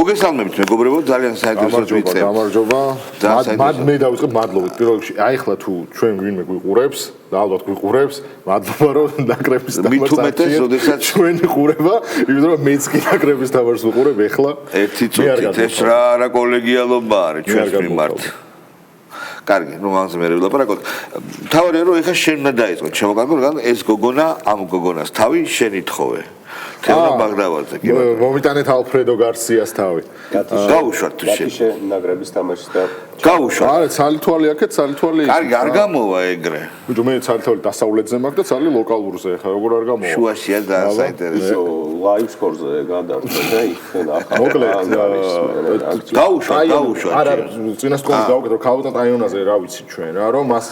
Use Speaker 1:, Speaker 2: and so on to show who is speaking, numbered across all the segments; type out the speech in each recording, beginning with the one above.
Speaker 1: მოგესალმებით მეგობრებო, ძალიან საინტერესო ვიწევ.
Speaker 2: გამარჯობა. მე დავიწყებ მადლობით. პირველ რიგში, აი ახლა თუ ჩვენ ვინმე გვიყურებს, და ალბათ გვიყურებს, მადლობა რომ ნაკრების თამაშს.
Speaker 1: მით უმეტეს, როდესაც
Speaker 2: ჩვენ ყურება, იმიტომ რომ მეც კი ნაკრების თამაშს ვიყურებ ახლა.
Speaker 1: ერთი წუთით ეს რა კოლეგიალობა არის ჩვენს მიმართ. კარგი, რომ ამაზე მე ვილაპარაკოთ. თავარია რომ ეხა შენ უნდა დაიწყო, შემოგაგო, რადგან ეს გოგონა ამ გოგონას თავი შენ ითხოვე. თეორა ბაგდავაძე კი ბატონო.
Speaker 2: მომიტანეთ ალფრედო გარსიას თავი.
Speaker 1: გაუშვათ თუ შენ.
Speaker 3: შენ ნაკრების თამაშს და
Speaker 1: გაუშვათ.
Speaker 2: არა, ცალითვალი აქეთ, ცალითვალი.
Speaker 1: კარგი, არ გამოვა ეგრე.
Speaker 2: ბიჭო, მე ცალითვალი დასავლეთზე მაქვს და ცალი ლოკალურზე, ხა როგორ არ გამოვა.
Speaker 1: შუაშია და საინტერესო.
Speaker 3: ლაივ სკორზე გადავწე და იქ ახლა.
Speaker 2: მოკლედ,
Speaker 1: გაუშვათ.
Speaker 2: არა, წინასწარი გავუკეთე, რომ ქავტატაიონაზე რა ვიცი ჩვენ რა, რომ მას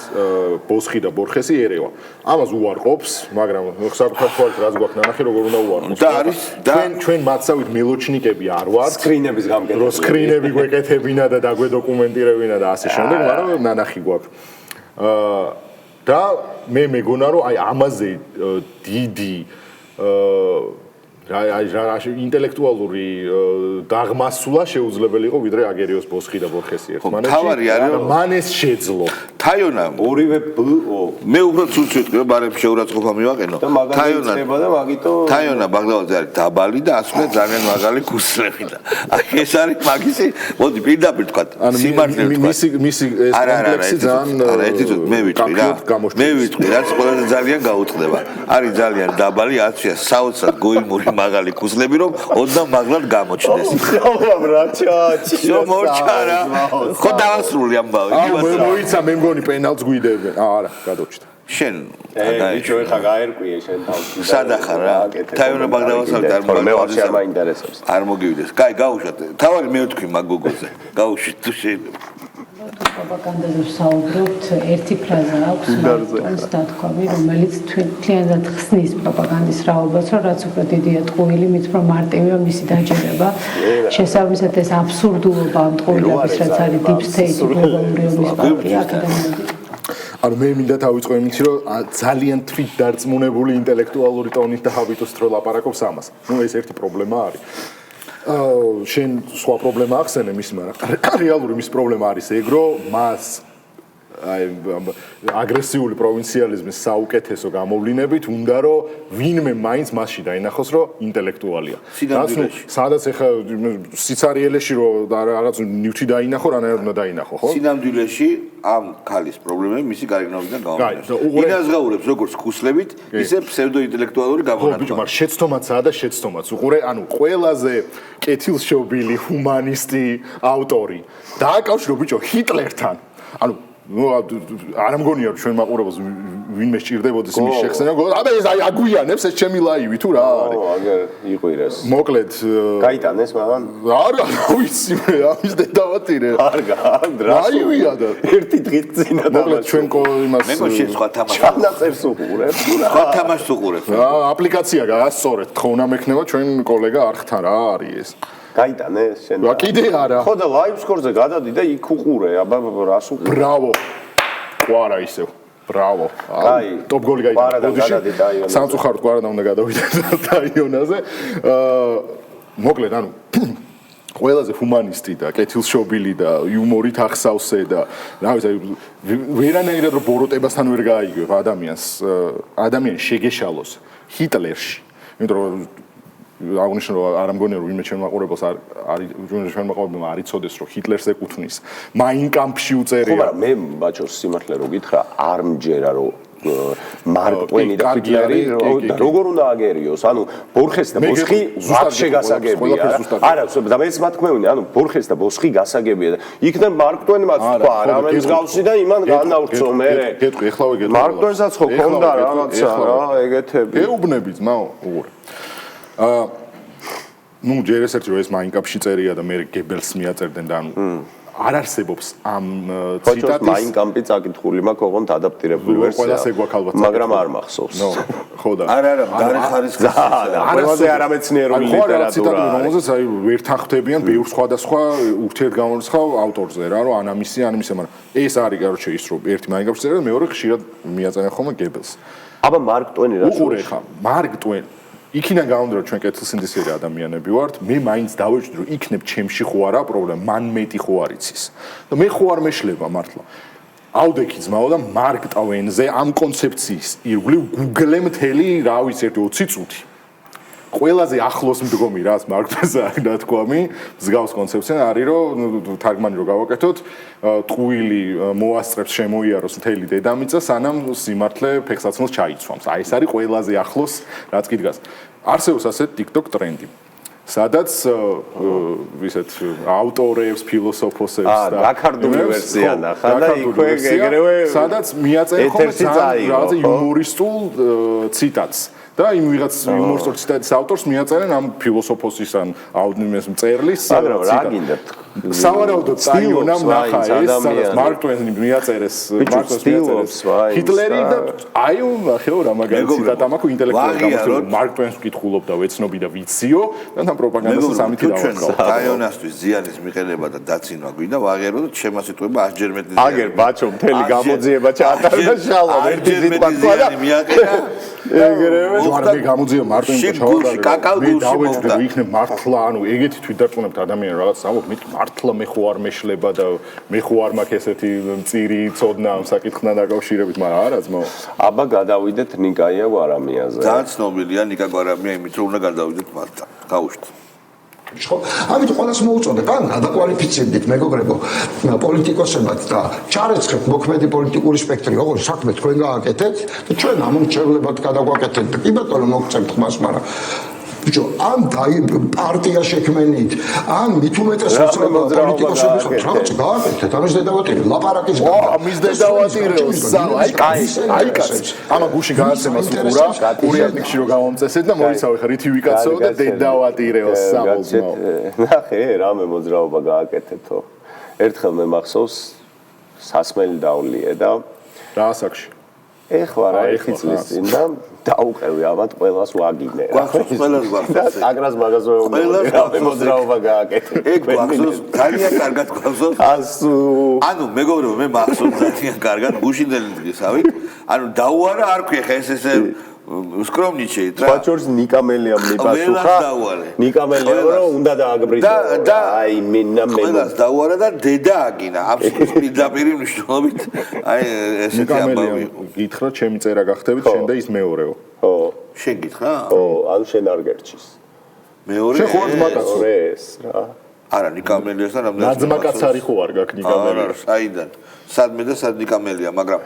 Speaker 2: ბოსხი და ბორხესი ერევა. ამას უარყოფს, მაგრამ საკუთარ თვალით რაც გვაქვს ნანახი, როგორ უნდა უარყოფს.
Speaker 1: და არის და
Speaker 2: ჩვენ მათსავით მილოჩნიკები არ ვართ.
Speaker 3: სკრინების გამგედება.
Speaker 2: რო სკრინები გვეკეთებინა და დაგვედოკუმენტირებინა და ასე შემდეგ, მაგრამ ნანახი გვაქვს. და მე მეგონა რომ აი ამაზე დიდი ინტელექტუალური დაღმასვლა შეუძლებელი იყო ვიდრე აგერიოს ბოსხი და ბორხესი ერთმანეთში.
Speaker 1: თავარი არის
Speaker 2: მან ეს შეძლო.
Speaker 1: თაიონა
Speaker 3: ორივე
Speaker 1: მე უფრო ცუც ვიტყვი, მაგრამ შეურაცხყოფა მივაყენო. თაიონა ბაგდავაძე არის დაბალი და ასვლა ძალიან მაგალი ქუსლები და აი ეს არის მაგისი, მოდი პირდაპირ თქვა. სიმართლე თქვა.
Speaker 2: მისი ეს კომპლექსი ძალიან
Speaker 1: მე ვიტყვი რა. მე ვიტყვი, რაც ყველაზე ძალიან გაუწყდება. არის ძალიან დაბალი, აცია საოცრად გოიმური მაგალი ქუსლები რომ ოდნავ მაგლად გამოჩნდეს.
Speaker 3: რა ჩაჩი.
Speaker 1: მორჩარა. ხო დავასრული ამბავი.
Speaker 2: მოიცა მე მგონი პენალტს გვიდებენ. არა, გადავჭდა.
Speaker 1: შენ
Speaker 3: ბიჭო ეხა გაერკვიე შენ თავში.
Speaker 1: სადახარ რა. თაიონა ბაგდავაძე
Speaker 3: არ მაინტერესებს.
Speaker 1: არ მოგივიდეს. კაი, გაუშვათ. თავარი მე ვთქვი მაგ გოგოზე. გაუშვით თუ შეიძლება.
Speaker 4: პროპაგანდაზე ვსაუბრობთ, ერთი ფრაზა აქვს მარკტონის დათქვამი, რომელიც თლიანად ხსნის პროპაგანდის რაობას, რომ რაც უფრო დიდია ტყუილი, მით უფრო მარტივია მისი დაჯერება. შესაბამისად ეს აბსურდულობა ამ ტყუილების, რაც არის deep state-ი გლობალური ომის პარტია აკადემიური.
Speaker 2: ანუ მე მინდა დავიწყო იმით, რომ ძალიან თვით დარწმუნებული ინტელექტუალური ტონით და ჰაბიტოსით რო ლაპარაკობს ამას. ნუ ეს ერთი პრობლემა არის. შენ სხვა პრობლემა ახსენე მის, მაგრამ რეალური მის პრობლემა არის ეგ, რომ მას აი აგრესიული პროვინციალიზმის საუკეთესო გამოვლინებით უნდა რომ ვინმე მაინც მასში დაინახოს რომ ინტელექტუალია. სადაც ეხა სიცარიელეში რომ რაღაც ნივთი დაინახო, რანაირად უნდა დაინახო, ხო?
Speaker 1: სინამდვილეში ამ ქალის პრობლემები მისი გარეგნობიდან გამომდინარეობს. ინაზღაურებს როგორც ქუსლებით, ისე ფსევდოინტელექტუალური გამონათქვამით.
Speaker 2: ხო, ბიჭო, მაგრამ შეცდომაცაა და შეცდომაც. უყურე, ანუ ყველაზე კეთილშობილი ჰუმანისტი ავტორი დააკავშირო ბიჭო ჰიტლერთან. ანუ არ მგონია რომ ჩვენ მაყურებელს ვინმე სჭირდებოდეს იმის შეხსენა. აბა ეს აი აგვიანებს ეს ჩემი ლაივი თუ რა არის.
Speaker 3: აგერ იყვირეს.
Speaker 2: მოკლედ
Speaker 3: გაიტანეს მაგრამ
Speaker 2: არა ვიცი მე ამის დედავატირე.
Speaker 3: არ განდრა.
Speaker 2: აივია და
Speaker 3: ერთი დღით წინა და
Speaker 2: მოკლედ ჩვენ იმას
Speaker 1: მე მგონი სხვა თამაშს
Speaker 3: ჩანაწერს უყურებ.
Speaker 1: სხვა თამაშს უყურებ.
Speaker 2: აპლიკაცია გაასწორეთ თქო უნდა მექნება ჩვენ კოლეგა არხთან რა არის ეს.
Speaker 3: გაიტანეს შენ.
Speaker 2: რა კიდე არა.
Speaker 3: ხო და ლაივ სკორზე გადადი და იქ უყურე, აბა რას უყურე.
Speaker 2: ბრავო. ყვარა ისევ. ბრავო.
Speaker 3: აი,
Speaker 2: ტოპ გოლი გაიტანა.
Speaker 3: გადადი დაიონაზე.
Speaker 2: სამწუხაროდ ყვარა უნდა გადავიდე დაიონაზე. მოკლედ, ანუ ყველაზე ჰუმანისტი და კეთილშობილი და იუმორით ახსავსე და რა ვიცი, ვერანაირად რომ ბოროტებასთან ვერ გაიგებ ადამიანს შეგეშალოს ჰიტლერში. იმიტომ რომ აღნიშნო რომ არ ამგონია რომ ვინმე ჩვენ მაყურებელს არის ჩვენ მაყურებელმა არ იცოდეს რომ ჰიტლერს ეკუთვნის მაინ კამპში უწერია.
Speaker 3: ხო, მაგრამ მე ბაჭოს სიმართლე რო გითხრა, არ მჯერა რომ მარკ ტვენი და ჰიტლერი როგორ უნდა აგერიოს. ანუ ბორხეს და ბოსხი ვაფშე გასაგებია. არა, და მეც მათქმევინე, ანუ ბორხეს და ბოსხი გასაგებია და იქნებ მარკ ტვენმა თქვა რამეს გავსი და იმან განავრცო მე.
Speaker 2: გეტყვი, ეხლავე გეტყვი.
Speaker 3: მარკ ტვენსაც ხო ქონდა რაღაცა რა, ეგეთები.
Speaker 2: გეუბნები ძმაო, უყურე. ნუ ჯერ ეს ერთი რომ ეს მაინკაპში წერია და მე გებელს მიაწერდნენ და ანუ არ არსებობს ამ ციტატის
Speaker 3: მაინკამპი წაკითხული მაქვს ოღონდ ადაპტირებული ვერსია.
Speaker 2: ყველას ეგ ალბათ.
Speaker 3: მაგრამ არ მახსოვს.
Speaker 2: ხო და
Speaker 1: არა, გარეხარისხის.
Speaker 3: ყველაზე არამეცნიერული ლიტერატურა.
Speaker 2: ციტატები რომელზეც აი ვერთან ხვდებიან ბევრ სხვადასხვა ურთიერთგამორიცხავ ავტორზე რა, რომ ანამისი, მაგრამ ეს არის კაროჩე ის რომ ერთი მაინკაპში წერია და მეორე ხშირად მიაწენენ ხოლმე გებელს.
Speaker 3: აბა მარკ ტვენი რა?
Speaker 2: უყურე ხა, მარკ ტვენი იქიდან გამომდინარე ჩვენ კეთილსინდისიერი ადამიანები ვართ, მე მაინც დავეჭდი რომ იქნებ ჩემში ხო არა პრობლემა, მან მეტი ხო არ იცის. და მე ხო არ მეშლება მართლა. აუდექი ძმაო და მარკ ტვეინზე ამ კონცეფციის ირგვლივ Google-ე მთელი, რა ვიცი, 20 წუთი. ყველაზე ახლოს მდგომი რას მარკ ტვეინზე და თქვამი, მსგავს კონცეფცია არის რომ თარგმანი რო გავაკეთოთ, ტყუილი მოასწრებს შემოიაროს მთელი დედამიწა, სანამ სიმართლე ფეხსაცმელს ჩაიცვამს. აი ეს არის ყველაზე ახლოს რაც კი დგას. არსებობს ასეთ TikTok ტრენდი. სადაც ვისეთ ავტორებს, ფილოსოფოსებს
Speaker 3: და გაქარდული ვერსია ნახა და იქვე ეგრევე
Speaker 2: სადაც მიაწერენ ხოლმე რაღაც იუმორისტულ ციტატს. და იმ ვიღაც იუმორისტულ ციტატის ავტორს მიაწერენ ამ ფილოსოფოსის ან აუდიოს მწერლის
Speaker 3: მაგრამ რა გინდათ
Speaker 2: სავარაუდოდ წაიონამ ნახა ეს სადაც მარკ ტვენი მიაწერეს ჰიტლერი და აი ნახეო რა მაგარი ციტატა მაქვს ინტელექტუალური გამოცდილება მარკ ტვენს ვკითხულობდა ვეცნობი და ვიციო და თან პროპაგანდას სამითი დავაკავ
Speaker 1: ტაიონასთვის ზიანის მიყენება და დაცინვა გვინდა ვაღერო და ჩემმა სიტყვება 100 ჯერ მეტი
Speaker 3: აგერ ბაჩო მთელი გამოძიება ჩაატარა შალვა ერთი სიტყვა და
Speaker 1: მიაკეთა
Speaker 3: ეგრევე
Speaker 2: ვარ მე გამოძიება მარკ ტვენს ჩაუტარა მე დავეჭდი რომ იქნებ მართლა ანუ ეგეთი თვითდარწმუნებთ ადამიანი რაღაც ამბობ მე მართლა მე ხო არ მეშლება და მე ხო არ მაქვს ესეთი მწირი ცოდნა ამ საკითხთან დაკავშირებით, მაგრამ არა ძმაო.
Speaker 3: აბა გადავიდეთ ნიკაია გვარამიაზე.
Speaker 1: ძალიან ცნობილია ნიკა გვარამია იმით რომ უნდა გადავიდეთ მართლა. გავუშვით.
Speaker 5: ხო, ამიტომ ყველას მოუწოდეთ, ან გადაკვალიფიცირდით მეგობრებო პოლიტიკოსებად და ჩარეცხეთ მოქმედი პოლიტიკური სპექტრი, როგორ საქმე თქვენ გააკეთეთ და ჩვენ ამომრჩევლებად გადაგვაკეთეთ. კი ბატონო მოგწევთ ხმას, მაგრამ ბიჭო, ან პარტია შექმენით, ან მით უმეტესად პოლიტიკოსები ხართ, რაღაც გააკეთეთ, ამის დედავატირი, ლაპარაკის გარდა.
Speaker 2: ამის დედავატირეო, აი კაცი. ამა გუში გააცემა სუპურა, კურიატიკში რო გამომწესეთ და მოიცავე ხა რითი ვიკაცო და დედავატირეო სამოზმო.
Speaker 3: ნახე, რამე მოძრაობა გააკეთეთო. ერთხელ მე მახსოვს სასმელი დაულიე და
Speaker 2: რა ასაკში?
Speaker 3: ეხლა რა ერთი წლის წინ და დაუყევი ამათ ყველას ვაგინე.
Speaker 1: გვახსოვს ყველას გვახსოვს.
Speaker 3: აგრას მაგაზე მოძრაობა გააკეთე.
Speaker 1: ეგ გვახსოვს, ძალიან კარგად გვახსოვს. ანუ მეგობრებო, მე მახსოვს ძალიან კარგად გუშინდელი დღისავით. ანუ დაუარა არ ქვია ხა ეს სკრომნიჩეით რა.
Speaker 3: ბაჩორს ნიკამელიამ მიპასუხა. ნიკამელიამ რომ უნდა დააგბრითო. აი მენა მე.
Speaker 1: ყველას დაუარა და დედა აგინა. აბსოლუტურად პირდაპირი მნიშვნელობით. აი ესეთი ამბავი.
Speaker 2: გითხრა, ჩემი წერა გახდებით, შენ და ის მეორეო.
Speaker 3: ხო.
Speaker 1: შენ გითხრა?
Speaker 3: ხო, ანუ შენ არ გერჩის.
Speaker 1: მეორე.
Speaker 2: შენ ხო არ მაგაცო
Speaker 3: ეს რა.
Speaker 1: არა, ნიკამელიასთან რამდენი
Speaker 2: ნაძმაკაცარი ხო არ გაქვს ნიკამელია.
Speaker 1: არა, საიდან? სადმე და სად ნიკამელია, მაგრამ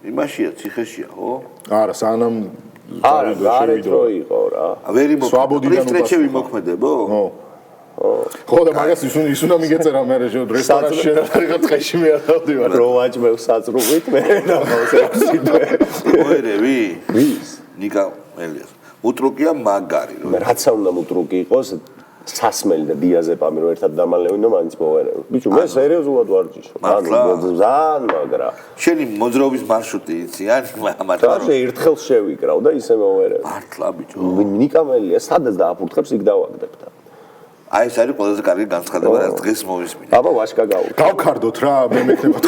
Speaker 1: იმაშია, ციხეშია, ხო?
Speaker 2: არა, სანამ
Speaker 3: არა, გარეთრო იყო რა.
Speaker 1: ვერი მოქმედებო, ვიმოქმედებო?
Speaker 2: ხო. ხო და მაგას ის უნდა მიგეწერა მე რესტორანში შევარიღებ ტყეში მე არ დავდივარ.
Speaker 3: რო ვაჭმევ საწრუღით მე ნახავს ექსიდე.
Speaker 1: ოერევი? ვის? ნიკამელიას. უტრუკია მაგარი რო.
Speaker 3: რაცა უნდა უტრუკი იყოს სასმელი და დიაზეპამი რო ერთად დამალევინო მაინც მოვერევ. ბიჭო მე სერიოზულად ვარჯიშობ. ძალიან მაგრა.
Speaker 1: შენი მოძრაობის მარშრუტი იცი ან ამათ
Speaker 3: და ერთხელ შევიკრავ და ისე მოვერევ.
Speaker 1: მართლა ბიჭო.
Speaker 3: ნიკამელია სადაც დააფურთხებს იქ დავაგდებ და
Speaker 1: აი ეს არის ყველაზე კარგი განცხადება რაც დღეს მოვისმინე.
Speaker 3: აბა ვაშკა გავუჩ.
Speaker 2: გავქარდოთ რა, მე მექნებოდ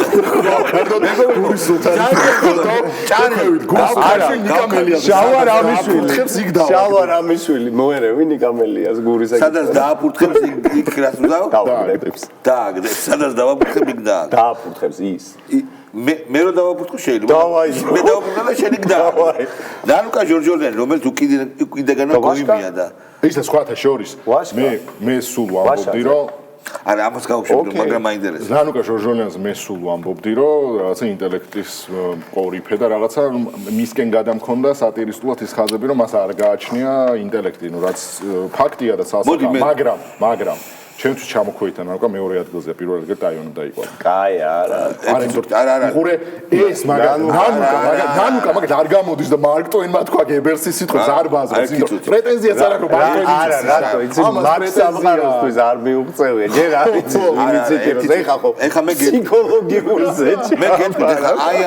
Speaker 2: გავქარდოთ გურის სულთანი.
Speaker 1: ჭარევით
Speaker 2: გურის სულთანი ნიკამელიას.
Speaker 3: შალვა რამიშვილი.
Speaker 2: ფურთხებს იქ დავა.
Speaker 3: შალვა რამიშვილი მოერევი ნიკამელიას გურის ეგ.
Speaker 1: სადაც დააფურთხებს იქ რას უნდა
Speaker 3: დააგდებს.
Speaker 1: დააგდებს. სადაც დავაფურთხებ იქ დააგდებს.
Speaker 3: დააფურთხებს ის.
Speaker 1: მე რო დავაფურთხო შეიძლება.
Speaker 3: დავაი.
Speaker 1: მე დავაფურთხო და შენ იქ დააგდებს. დანუკა ჯორჯორდანი რომელიც უკიდაგანა გოიმია და
Speaker 2: ისა სხვათა შორის მე სულ ვამბობდი რომ
Speaker 1: არა ამას გავუშვებდი მაგრამ მაინტერესებს
Speaker 2: ნანუკა ჟორჟოლიანს მე სულ ვამბობდი რომ რაღაცა ინტელექტის ყორიფე და რაღაცა მისკენ გადამქონდა სატირისტულად ის ხაზები რომ მას არ გააჩნია ინტელექტი ნუ რაც ფაქტია და სასახა მაგრამ ჩემთვის ჩამოქვეითა ნანუკა მეორე ადგილზე პირველ ადგილზე ტაიონი დაიყვა
Speaker 3: კაი არა
Speaker 1: არა
Speaker 2: ხურე ეს ნანუკა მაგათ არ გამოდის და მარკ ტვენმა თქვა გებელსის სიტყვას არ ბაზრობს იმიტომ პრეტენზიაც არ აქვს მარკ ტვენის
Speaker 3: არა რატო იცი მარკ სამყაროსთვის არ მიუღწევია ჯერ არ იცი ინიციტივას ეხა მე ფსიქოლოგიური ზეჭი
Speaker 1: მე გეტყვი ხა აი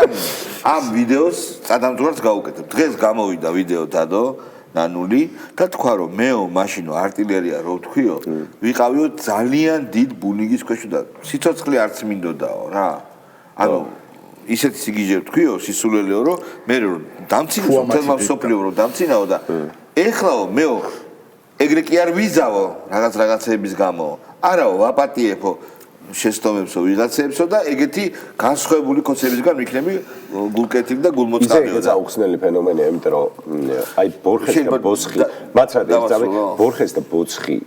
Speaker 1: ამ ვიდეოს წადამძვრად გავუკეთებ დღეს გამოვიდა ვიდეო დადო ნანული და თქვა რომ მეო მაშინო артиლერია რო თქვიო ვიყავიო ძალიან დიდ ბუნიგის ქვეშ და სიცოცხლე არც მინდოდაო რა ანუ ისეთი სიგიჟე თქვიო სისულელეო რომ მე რომ დამცინო თელმა სოფლიო რომ დამცინაო და ეხლაო მეო ეგრე კი არ ვიზავო რაღაცების გამო. არაო ვაპატიებო შეცდომებსო ვიღაცებსო და ეგეთი განსხვავებული კონცეფციებიდან ვიქნები გულკეთილი და გულმოწყალე.
Speaker 3: ეს აუხსნელი ფენომენია, იმიტომ რომ აი ბორხეს და ბოცხი, მათრად ეცავი ბორხეს და ბოცხი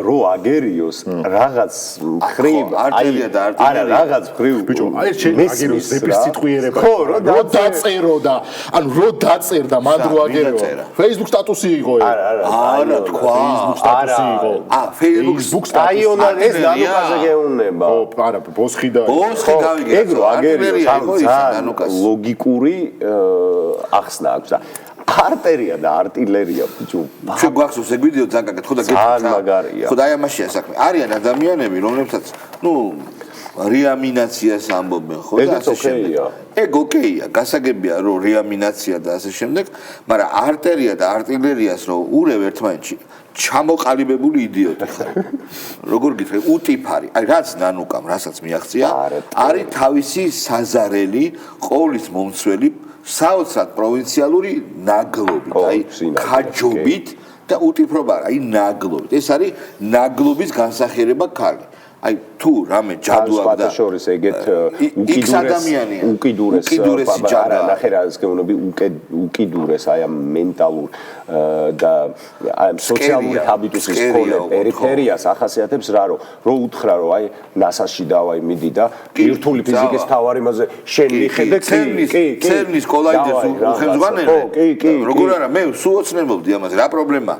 Speaker 3: რო აგერიოს რაღაც მხრივ არა რაღაც მხრივ
Speaker 2: ბიჭო აი აგერიოს ზეპის სიტყვიერება რო დაწერო და ანუ რო დაწერდა მან რო აგერიო Facebook სტატუსი იყო
Speaker 1: არა თქვა
Speaker 2: Facebook სტატუსი იყო
Speaker 1: Facebook
Speaker 3: აიონა ეს დანუკაზე გეუბნება
Speaker 2: არა ბოცხი და
Speaker 1: გავიგე
Speaker 3: ეგ რო აგერიოს ლოგიკური ახსნა აქვს და არტერია და არტილერია ბიჭო
Speaker 1: ჩვენ გვახსოვს ეგ ვიდეო ძალიან კაკეთ ხო და
Speaker 3: გეტყვი
Speaker 1: ხო და აი ამაშია საქმე არიან ადამიანები რომლებსაც რეამინაციას ამბობენ ხო და ასე შემდეგ ეგ ოკეია გასაგებია რომ რეამინაცია და ასე შემდეგ მაგრამ არტერია და არტილერიას რო ურევ ერთმანეთში ჩამოყალიბებული იდიოტი ხარ როგორ გითხრა უტიფარი აი რაც ნანუკამ რასაც მიაღწია არის თავისი საზარელი ყოვლის მომცველი საოცრად პროვინციალური ნაგლობით აი ხაჯობით და უტიფრობა აი ნაგლობით ეს არის ნაგლობის განსახიერება ქალი აი თუ რამე ჯადოა და
Speaker 3: შორის ეგეთ უკიდურეს არა ნახე რა გეუბნები უკიდურეს აი ამ მენტალურ და აი სოციალური ჰაბიტუსის კოლე პერიფერიას ახასიათებს რა რომ უთხრა რომ აი ნასაში დავაი მიდი და ბირთვული ფიზიკის თავარი მასე შენ მიხედე
Speaker 1: ცერნის კოლაიდერს უხელმძღვანელე როგორ არა მე სულ ოცნებობდი ამაზე რა პრობლემა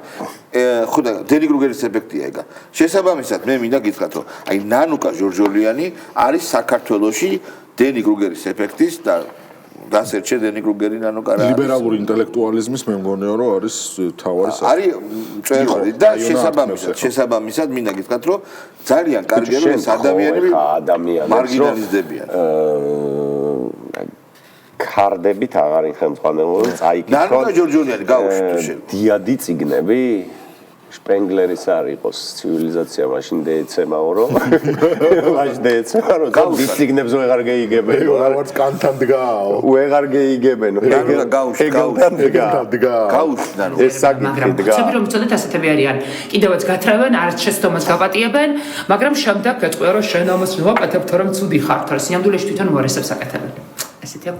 Speaker 1: ხო და დენი კრუგერის ეფექტია ეგა შესაბამისად მე მინდა გითხრათ რომ აი ნანუკა ჯორჯოლიანი არის საქართველოში დენი კრუგერის ეფექტის და დასერჩე დენი კრუგერი ნანუკა რა
Speaker 2: ლიბერალური ინტელექტუალიზმის მე მგონია რომ არის თავარი
Speaker 1: არის მწვერვალი და შესაბამისად მინდა გითხრათ რომ ძალიან კარგია რომ ეს ადამიანები მარგინალიზდებიან
Speaker 3: ქარდებით აღარ იხელმძღვანელობენ წაიკითხონ
Speaker 1: ნანუკა ჯორჯოლიანი გაუშვით
Speaker 3: დიადი ციგნები შპენგლერის არ იყოს ცივილიზაცია მაშინ დაეცემაო რომ მაშინ დაეცემა რომ დისციგნებს ვეღარ გეიგებენ
Speaker 2: რაღაც კანთან დგაო
Speaker 3: ვეღარ გეიგებენ
Speaker 1: გაუშვით
Speaker 3: ეს საკითხი დგა
Speaker 6: ცები რომ წოდეთ ასეთები არიან კიდევაც გათრევენ არც შეცდომას გაპატიებენ მაგრამ შემდეგ გეტყვია რომ შენ ამას ვაკეთებ თორემ ცუდი ხარ თორე სინამდვილეში თვითონ უარესებს აკეთებენ ესეთია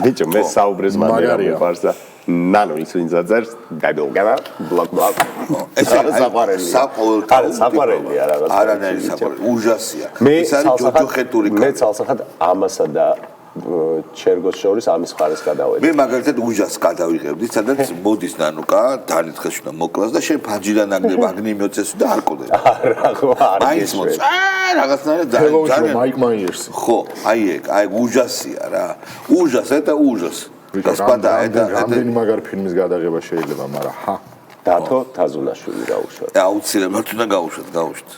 Speaker 3: ბიჭო მე საუბრეს მაგარია ფარსა ნანო ის ვინც აძერს გაიბლგება ბლოკ ეს საყვარელი საყვარელი
Speaker 1: არანაირი საყვარელი უჟასია ეს არის ჯოჯოხეტური
Speaker 3: მე ცალსახად ამასა და ჩერგოს შორის ამის მხარეს გადავედი
Speaker 1: მე მაგალითად უჟას გადავიღებდი სადაც მოდის ნანუკა დანიცხეში და მოკლას და შენ ფანჯიდან აგდებ აგნი მიოცესო და არ ყოლებ
Speaker 3: არა ხო არ
Speaker 1: მაინც მოწ რაღაცნაირად ძალიან
Speaker 2: მაიკ მაიერსი
Speaker 1: ხო აი ეგ აი უჟასია რა უჟას это ужас господа это
Speaker 2: რამდენი მაგარ ფილმის გადაღება შეიძლება მაგრამ ჰა
Speaker 3: დათო თაზუნაშვილი გაუშვათ
Speaker 1: აუცილებლად უნდა გაუშვათ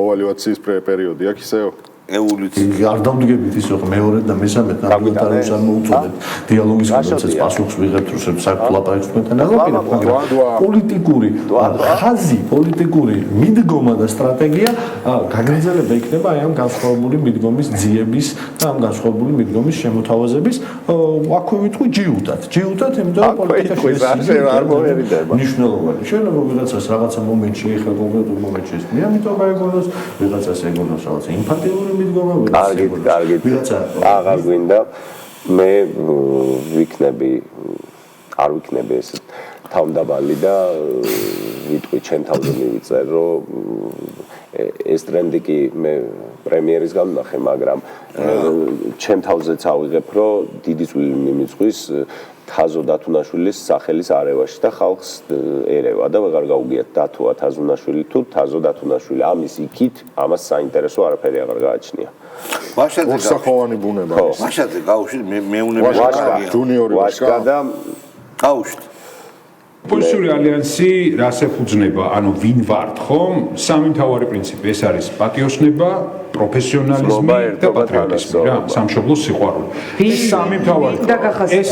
Speaker 2: ოვალივაციის პერიოდი აქ ისეო
Speaker 1: ევოლუცია
Speaker 7: არ დავდგებით ის რომ მეორე და მესამე ნამდვილად არ მოუწოდეთ დიალოგის კონცეფციას პასუხს ვიღებთ რომ საერთოდ ლაპარაკს თქვენთან აღარ პოლიტიკური ხაზი პოლიტიკური მიდგომა და სტრატეგია გაგრძელება იქნება აი ამ განსხვავებული მიდგომის ძიების და ამ განსხვავებული მიდგომის შემოთავაზების აქვე ვიტყვი ჯიუტად იმიტომ რომ პოლიტიკაში
Speaker 3: არ მოერიდება
Speaker 7: მნიშვნელოვანი შეიძლება ვიღაცას რაღაცა მომენტში ეხლა კონკრეტულ მომენტში ეს ამიტომ გაიგონოს ვიღაცას ეგონოს რაღაცა ინფანტილური
Speaker 3: კარგით აღარ გვინდა მე არ ვიქნები ეს თავმდაბალი და ვიტყვი ჩემ თავზე მივიწერ რომ ეს ტრენდი კი მე პრემიერის გამნახე მაგრამ ჩემ თავზეც ავიღებ რომ დიდი წვლილი მიმიწვის თაზო დათუნაშვილის სახელის არევაში და ხალხს ერევა და ვეღარ გაუგიათ დათოა თაზუნაშვილი თუ თაზო დათუნაშვილი ამის იქით ამას საინტერესო არაფერი აღარ გააჩნია
Speaker 2: ორსახოვანი ბუნება
Speaker 1: ვაშაძე გაუშვით მეუნები
Speaker 2: ჯუნიორი
Speaker 3: ვაშკა და
Speaker 1: გაუშვით
Speaker 8: ოპოზიციური ალიანსი რას ეფუძნება ანუ ვინ ვართ ხომ სამი მთავარი პრინციპი ეს არის პატიოსნება პროფესიონალიზმი და პატრიოტიზმი რა სამშობლოს სიყვარული ეს სამი მთავარი ეს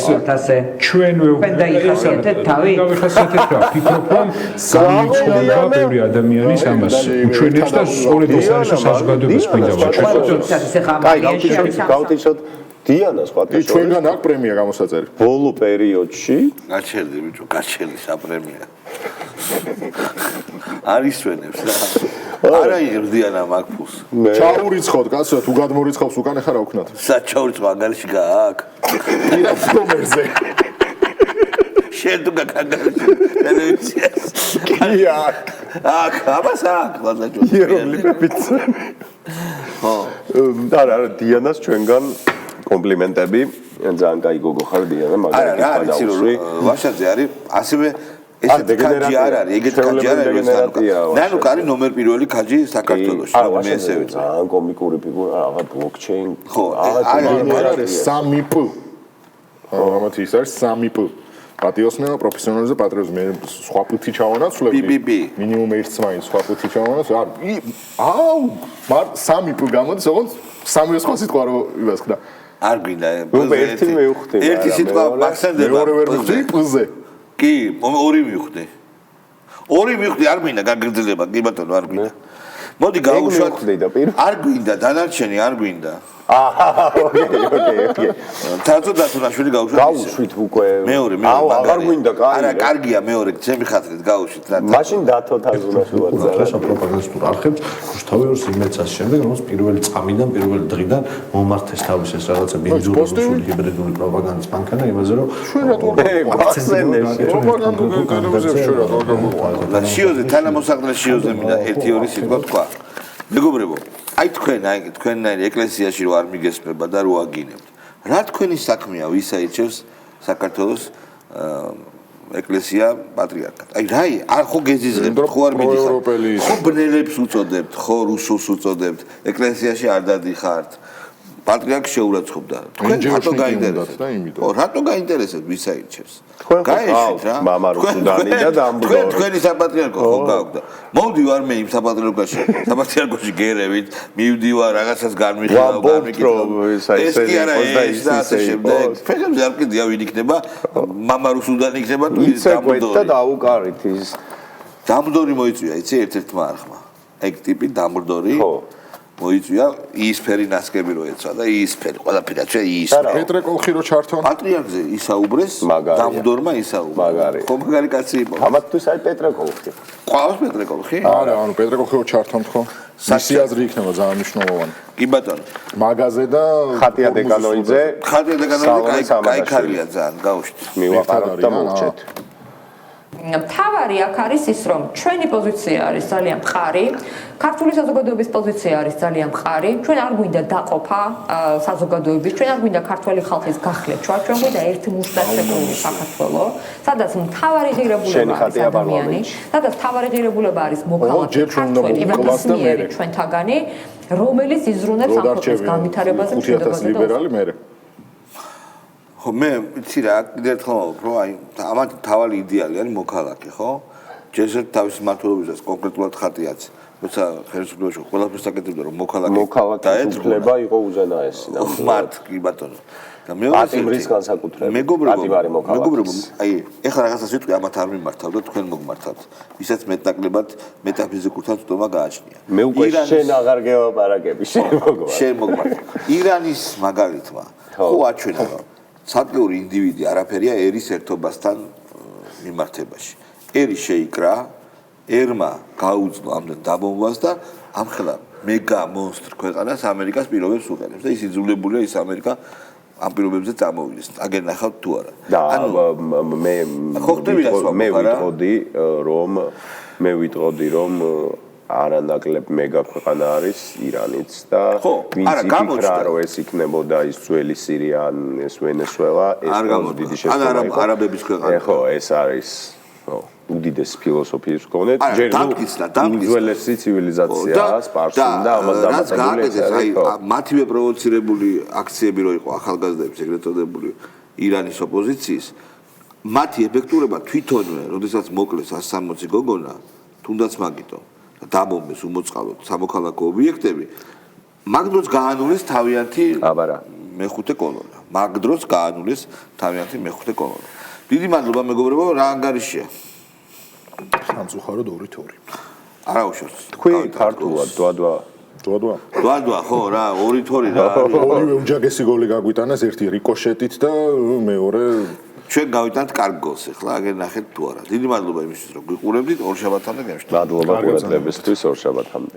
Speaker 8: ჩვენ
Speaker 6: ვეუბნებით თავი
Speaker 8: გავიხსენეთ რა ფიქრობ რომ სამიცხოვა ბევრი ადამიანის ამას უჩვენებს და სწორედ ეს არის საზოგადოების გვინდა
Speaker 3: კაი გავტიშოთ დიანა სხვა
Speaker 2: ჩვენგან აქვს პრემია გამოსაწერი.
Speaker 3: ბოლო პერიოდში
Speaker 1: გაჩერდი ბიჭო, გაჩერდი საპრემია. არის ჩვენებს რა. არა იღებს დიანა მაგ ფულს.
Speaker 2: ჩაურიცხოთ, კაცო, თუ გადმორიცხავს უკან ახლა რა ვქნათ?
Speaker 1: საჩაურიცხო ანგარიში გააქვს.
Speaker 2: პირად ნომერზე.
Speaker 1: შენ თუ გაგანგარიში ტელევიზიას.
Speaker 2: კი აქ.
Speaker 1: აქ, აბას აქ, ლაზაჭო.
Speaker 3: იეროგლიფებით.
Speaker 1: ხო.
Speaker 3: არა, დიანას ჩვენგან კომპლიმენტები. ძალიან კაი გოგო ხარ დიანა,
Speaker 1: არა, რა არის რომ ვაშაძე არის ასევე ესეთი კაჯი არ არის, ეგეთი კაჯი არ არის ნანუკა არის ნომერ პირველი კაჯი საქართველოში, მე ესე ვიცი.
Speaker 3: ძალიან კომიკური ფიგურა, რაღაც ბლოკჩეინ.
Speaker 1: ხო,
Speaker 2: არის 3P. ამათ ის არის 3P. პატიოსნება, პროფესიონალიზმი, პატრიოტიზმი, სხვა პუთი ჩავანაცვლები. მინიმუმ ერთს მაინც სხვა პუთი ჩავანაცვლებ. აუ, მაგრამ 3P გამოდის, ოღონდ სამი სხვა სიტყვა რო იმას ხდა.
Speaker 1: არ გვინდა
Speaker 3: ერთი მივხვდი.
Speaker 1: ერთი სიტყვა მაქსენდება.
Speaker 2: მეორე ვერ მივხვდი პ-ზე.
Speaker 1: კი, ორი მივხვდი. ორი მივხვდი, არ გვინდა გაგრძელება, კი ბატონო, არ გვინდა. მოდი გავუშვათ. არ გვინდა, დანარჩენი არ გვინდა.
Speaker 3: ოკეი.
Speaker 1: თაცოდათუნაშვილი გავუშვათ.
Speaker 3: გავუშვით უკვე.
Speaker 1: მეორე.
Speaker 3: აღარ გვინდა, კაი.
Speaker 1: არა, კარგია მეორე, ჩემი ხათრით გავუშვით რა.
Speaker 3: მაშინ დათო თაზუნაშვილად ზარა.
Speaker 7: პროპაგანდისტურ არხებს რუსთავი ორ იმეცას შემდეგ რომელიც პირველი წამიდან პირველი დღიდან მომართეს თავის ეს რაღაცა ბინძური ჰიბრიდული პროპაგანდის მანქანა იმაზე რომ
Speaker 2: ჩვენ რატო პროპაგანდული ტელევიზიებში ჩვენ რატო
Speaker 1: და შიოზე თანამოსახლე შიოზე მინდა 1-2 სიტყვა თქვა. მეგობრებო, აი თქვენნაირი ეკლესიაში რო არ მიგესმება და რო აგინებთ. რა თქვენი საქმეა ვის აირჩევს საქართველოს ეკლესია პატრიარქად. აი რა არ ხო გეზიზღებთ, ხო არ მიდიხართ. ხო ბნელებს უწოდებთ, ხო რუსულს უწოდებთ. ეკლესიაში არ დადიხართ. პატრიარქი შეურაცხყოფდა. თქვენ რატო გაინტერესებთ და იმიტომ. ხო, რატო გაინტერესებთ ვის აირჩევს? გაეშით რა.
Speaker 3: მამა რუსუდანი და დამბდორი.
Speaker 1: თქვენი საპატრიარქო ხო გავხდა. მოვდივარ მე იმ საპატრიარქოში გერევით, მივდივარ რაღაცას განვიხილავ, ეს კი არა ეს და ასე შემდეგ. ფეხებზე არ კიდია ვინ იქნება, მამა რუსუდანი იქნება თუ
Speaker 3: დამბდორი. და დაუკარით ის.
Speaker 1: დამბდორი მოიწვია, იცი ერთ-ერთმა არხმა. ეგ ტიპი დამბდორი. ხო. მოიწვია იისფერი ნასკები რო ეცვა და იისფერი ყველაფერი აჩვია იისფერი.
Speaker 2: პეტრე კოლხი რო ჩართონ.
Speaker 1: პატრიარქზე ისაუბრეს, დამბდორმა ისაუბრეს. ხო მაგარი კაცი იყო.
Speaker 3: ამათთვის აი პეტრე კოლხი.
Speaker 1: ყავს პეტრე კოლხი?
Speaker 2: არა, ანუ პეტრე კოლხი რო ჩართონ ხო? მისი აზრი იქნება ძალიან მნიშვნელოვანი.
Speaker 1: კი ბატონო.
Speaker 2: მაგაზე და
Speaker 3: ხატია დეკანოიძე.
Speaker 1: კაი ქარია ძალიან, გავუშვით.
Speaker 3: მივაყაროთ და მოვჭეთ.
Speaker 9: მთავარი აქ არის ის, რომ ჩვენი პოზიცია არის ძალიან მყარი, ქართული საზოგადოების პოზიცია არის ძალიან მყარი. ჩვენ არ გვინდა დაყოფა საზოგადოების, ჩვენ არ გვინდა ქართველი ხალხის გახლეჩვა, ჩვენ გვინდა ერთი მუშტაცებული საქართველო, სადაც მთავარი ღირებულება არის ადამიანი, სადაც მთავარი ღირებულება არის მოქალაქე ქართველი ნებისმიერი ჩვენთაგანი, რომელიც იზრუნებს ამ ქვეყნის განვითარებაზე მშვიდობაზე და
Speaker 2: ლიბერალი მე
Speaker 1: ხო მე იცი რა კიდევ ერთხელ ვამბობ რომ აი ამათ თავალი იდეალი არის მოქალაქე ხო ჯერ თავის მართლობისას კონკრეტულად ხატიაც როცა ხელისუფლებაში ყველაფერს აკეთებდა რომ მოქალაქე
Speaker 3: დაეწლება იყო უზენაესი
Speaker 1: მართ კი ბატონო და
Speaker 3: პატიმრის განსაკუთრებით
Speaker 1: მეგობრებო აი ეხლა რაღაცას ვიტყვი ამათ არ მიმართავ და თქვენ მოგმართავთ ვისაც მეტნაკლებად მეტაფიზიკურთან ცდომა გააჩნია
Speaker 3: მე უკვე შენ აღარ გევლაპარაკები
Speaker 1: შენ მოგმართავ ირანის მაგალითმა ხო აჩვენა სადგური ინდივიდი არაფერია ერის ერთობასთან მიმართებაში. ერი შეიკრა, ერმა გაუძლო ამდენ დაბომბვას და ამხელა მეგა მონსტრ ქვეყანას ამერიკას პირობებს უყენებს და ის იძულებულია ის ამერიკა ამ პირობებზე წამოვიდეს. აგერ ნახავთ თუ არა.
Speaker 3: ანუ მე ვიტყოდი რომ არანაკლებ მეგა ქვეყანა არის ირანიც და ვინც იფიქრა რომ ეს იქნებოდა ის ძველი სირია ან ეს ვენესუელა ეს დიდი შეცდომა იყო
Speaker 1: არაბების ქვეყანა
Speaker 3: ხო ეს არის უდიდესი ფილოსოფიის მქონე ჯერ უძველესი ცივილიზაცია სპარსული და ამას დამატებული
Speaker 1: აი მათივე პროვოცირებული აქციები რო იყო ახალგაზრდების ეგრეთ წოდებული ირანის ოპოზიციის მათი ეფექტურობა თვითონვე როდესაც მოკლეს 160 გოგონა თუნდაც მაგიტო დაბომბეს უმოწყალოდ სამოქალაქო ობიექტები მაგ დროს გაანულეს თავიანთი მეხუთე კოლონა მაგ დროს გაანულეს თავიანთი მეხუთე კოლონა დიდი მადლობა მეგობრებო რა ანგარიშია
Speaker 2: სამწუხაროდ 2-2
Speaker 1: არა უშავს
Speaker 3: თქვი ქართულად დვადვა
Speaker 1: დვა ხო რა 2-2 რა
Speaker 2: ორივე უჯაგესი გოლი გაგვიტანეს ერთი რიკოშეტით და მეორე
Speaker 1: ჩვენ გავიტანთ კარგ გოლს ახლა აგერ ნახეთ თუ არა დიდი მადლობა იმისთვის რომ გიყურებდით ორ შაბათამდე გემშვიდობთ
Speaker 3: მადლობა ყურადღებისთვის ორ შაბათამდე